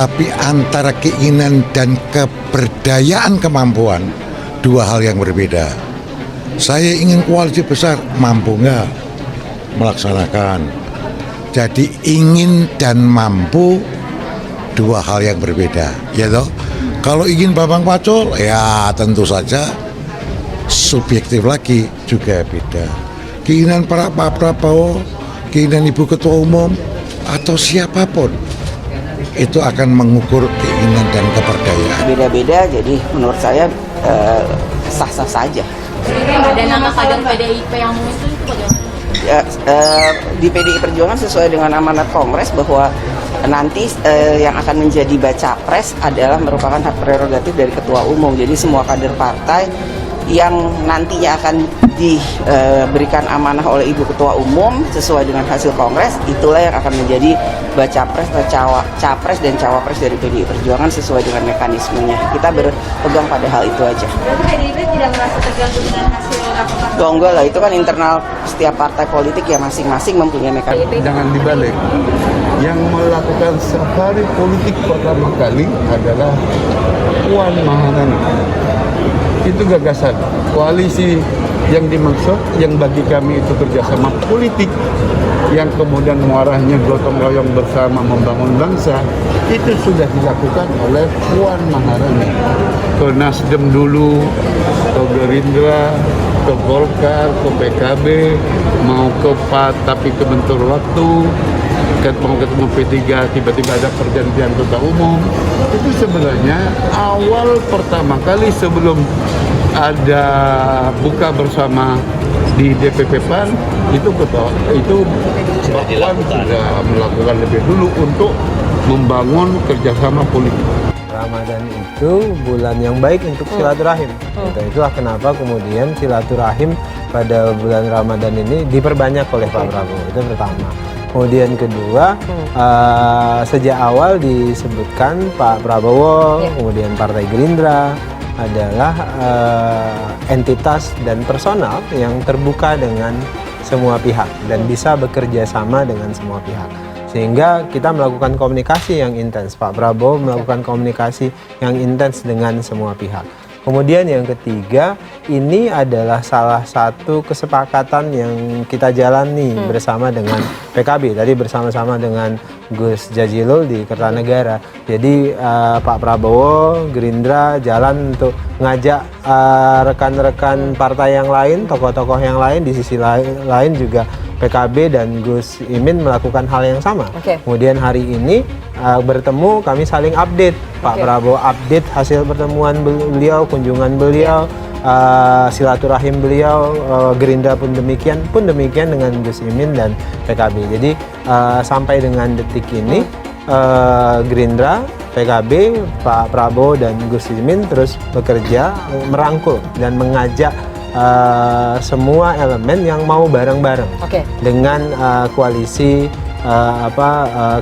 Tapi antara keinginan dan keberdayaan kemampuan, dua hal yang berbeda. Saya ingin koalisi besar, mampu nggak melaksanakan? Jadi ingin dan mampu dua hal yang berbeda, ya toh. Kalau ingin Bambang Pacul, ya tentu saja subjektif lagi juga beda. Keinginan Pak Prabowo, keinginan Ibu Ketua Umum atau siapapun itu akan mengukur keinginan dan keberdayaan. Beda-beda, jadi menurut saya sah-sah saja. Dan nama kader PDIP yang muncul itu bagaimana? Di PDI Perjuangan sesuai dengan amanat Kongres bahwa nanti yang akan menjadi baca pres adalah merupakan hak prerogatif dari Ketua Umum. Jadi semua kader partai yang nantinya akan diberikan amanah oleh Ibu Ketua Umum sesuai dengan hasil Kongres, itulah yang akan menjadi baca pres, capres dan cawapres dari PDI Perjuangan sesuai dengan mekanismenya. Kita berpegang pada hal itu aja. Berarti PDIP tidak merasa terganggu dengan hasil rapat? Oh, enggak lah, itu kan internal setiap partai politik ya, masing-masing mempunyai mekanisme. Jangan dibalik. Yang melakukan safari politik pertama kali adalah Puan Maharani. Itu gagasan koalisi yang dimaksud, yang bagi kami itu kerjasama politik, yang kemudian muaranya gotong royong bersama membangun bangsa, itu sudah dilakukan oleh Puan Maharani. Ke Nasdem dulu, ke Gerindra, ke Golkar, ke PKB, mau ke PAN tapi kebentur waktu, mau ketemu P3 tiba-tiba ada pergantian ketua umum. Itu sebenarnya awal pertama kali sebelum ada buka bersama di DPP PAN, itu Pak Puan sudah melakukan lebih dulu untuk membangun kerjasama politik. Ramadan itu bulan yang baik untuk silaturahim. Itulah kenapa kemudian silaturahim pada bulan Ramadan ini diperbanyak oleh Pak Prabowo. Itu pertama. Kemudian kedua, sejak awal disebutkan Pak Prabowo, kemudian Partai Gerindra adalah entitas dan personal yang terbuka dengan semua pihak dan bisa bekerja sama dengan semua pihak. Sehingga kita melakukan komunikasi yang intens. Pak Prabowo melakukan komunikasi yang intens dengan semua pihak. Kemudian yang ketiga, ini adalah salah satu kesepakatan yang kita jalani bersama dengan PKB. Tadi bersama-sama dengan Gus Jazilul di Kertanegara. Jadi Pak Prabowo, Gerindra jalan untuk ngajak rekan-rekan partai yang lain, tokoh-tokoh yang lain, di sisi lain juga PKB dan Gus Imin melakukan hal yang sama. Kemudian hari ini bertemu, kami saling update. Pak Prabowo update hasil pertemuan beliau, kunjungan beliau, silaturahim beliau, Gerindra pun demikian dengan Gus Imin dan PKB. Jadi sampai dengan detik ini Gerindra, PKB, Pak Prabowo dan Gus Imin terus bekerja merangkul dan mengajak semua elemen yang mau bareng-bareng dengan koalisi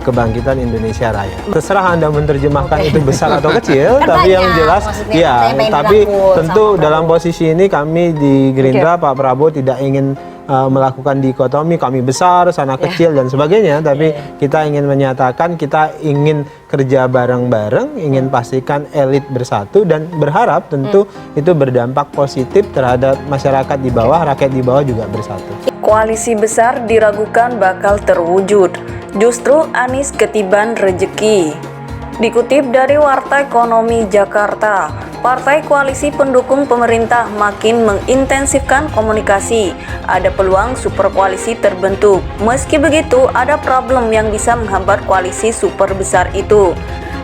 kebangkitan Indonesia Raya. Terserah Anda menerjemahkan itu besar atau kecil, tapi yang jelas ya, tapi tentu dalam posisi ini kami di Gerindra, Pak Prabowo tidak ingin melakukan dikotomi kami besar, sana kecil dan sebagainya, tapi kita ingin menyatakan kita ingin kerja bareng-bareng, ingin pastikan elit bersatu dan berharap tentu itu berdampak positif terhadap masyarakat di bawah, rakyat di bawah juga bersatu. Koalisi besar diragukan bakal terwujud, justru Anies ketiban rejeki. Dikutip dari Warta Ekonomi Jakarta, partai koalisi pendukung pemerintah makin mengintensifkan komunikasi. Ada peluang super koalisi terbentuk. Meski begitu, ada problem yang bisa menghambat koalisi super besar itu.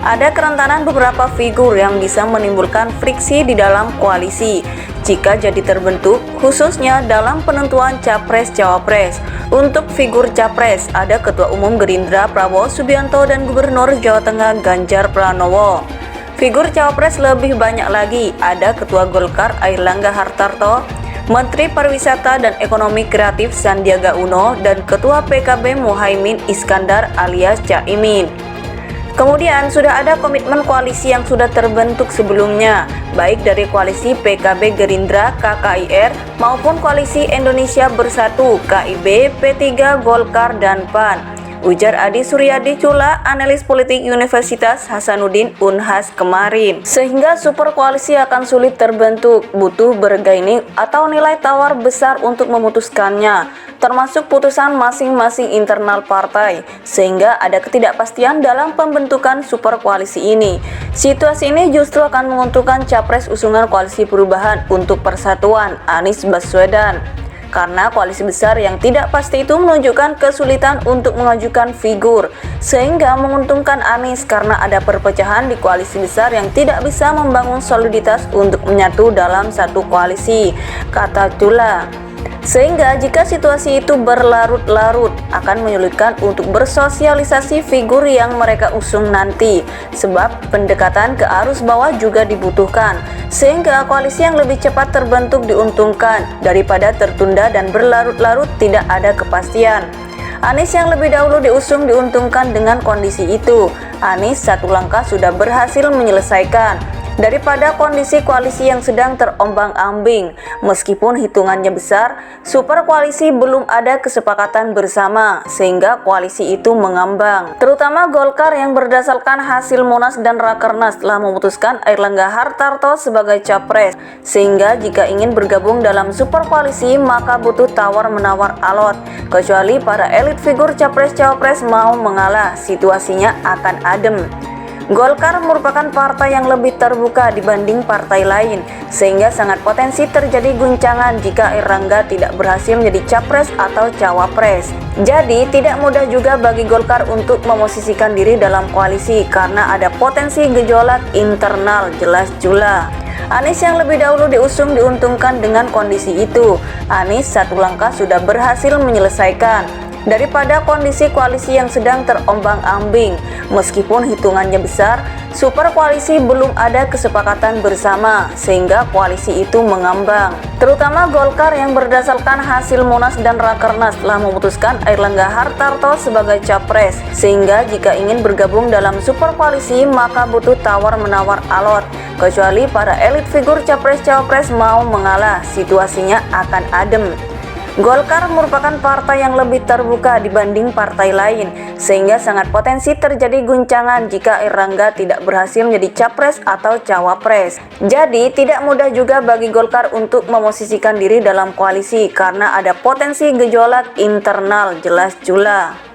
Ada kerentanan beberapa figur yang bisa menimbulkan friksi di dalam koalisi jika jadi terbentuk, khususnya dalam penentuan Capres-Cawapres. Untuk figur Capres, ada Ketua Umum Gerindra Prabowo Subianto dan Gubernur Jawa Tengah Ganjar Pranowo. Figur Cawapres lebih banyak lagi, ada Ketua Golkar Airlangga Hartarto, Menteri Pariwisata dan Ekonomi Kreatif Sandiaga Uno, dan Ketua PKB Muhaimin Iskandar alias Caimin. Kemudian sudah ada komitmen koalisi yang sudah terbentuk sebelumnya, baik dari koalisi PKB Gerindra KKIR maupun koalisi Indonesia Bersatu KIB, P3, Golkar, dan PAN. ujar Adi Suryadi Cula, analis politik Universitas Hasanuddin Unhas kemarin. Sehingga super koalisi akan sulit terbentuk, butuh bargaining atau nilai tawar besar untuk memutuskannya, termasuk putusan masing-masing internal partai, sehingga ada ketidakpastian dalam pembentukan super koalisi ini. Situasi ini justru akan menguntungkan capres usungan Koalisi Perubahan untuk Persatuan, Anies Baswedan. Karena koalisi besar yang tidak pasti itu menunjukkan kesulitan untuk mengajukan figur, sehingga menguntungkan Anies karena ada perpecahan di koalisi besar yang tidak bisa membangun soliditas untuk menyatu dalam satu koalisi, kata Cula. Sehingga jika situasi itu berlarut-larut akan menyulitkan untuk bersosialisasi figur yang mereka usung nanti, sebab pendekatan ke arus bawah juga dibutuhkan, sehingga koalisi yang lebih cepat terbentuk diuntungkan daripada tertunda dan berlarut-larut tidak ada kepastian. Anies yang lebih dahulu diusung diuntungkan dengan kondisi itu. Anies satu langkah sudah berhasil menyelesaikan daripada kondisi koalisi yang sedang terombang-ambing. Meskipun hitungannya besar, super koalisi belum ada kesepakatan bersama, sehingga koalisi itu mengambang. Terutama Golkar yang berdasarkan hasil Munas dan Rakernas telah memutuskan Airlangga Hartarto sebagai capres, sehingga jika ingin bergabung dalam super koalisi maka butuh tawar-menawar alot. Kecuali para elit figur capres-cawapres mau mengalah, situasinya akan adem. Golkar merupakan partai yang lebih terbuka dibanding partai lain, sehingga sangat potensi terjadi guncangan jika Airlangga tidak berhasil menjadi capres atau cawapres. Jadi tidak mudah juga bagi Golkar untuk memosisikan diri dalam koalisi karena ada potensi gejolak internal, jelas Cula. Anies yang lebih dahulu diusung diuntungkan dengan kondisi itu. Anies satu langkah sudah berhasil menyelesaikan daripada kondisi koalisi yang sedang terombang-ambing. Meskipun hitungannya besar, super koalisi belum ada kesepakatan bersama, sehingga koalisi itu mengambang. Terutama Golkar yang berdasarkan hasil Munas dan Rakernas telah memutuskan Airlangga Hartarto sebagai capres, sehingga jika ingin bergabung dalam super koalisi maka butuh tawar-menawar alot. Kecuali para elit figur capres-cawapres mau mengalah, situasinya akan adem. Golkar merupakan partai yang lebih terbuka dibanding partai lain, sehingga sangat potensi terjadi guncangan jika Airlangga tidak berhasil menjadi capres atau cawapres. Jadi tidak mudah juga bagi Golkar untuk memosisikan diri dalam koalisi karena ada potensi gejolak internal, jelas Cula.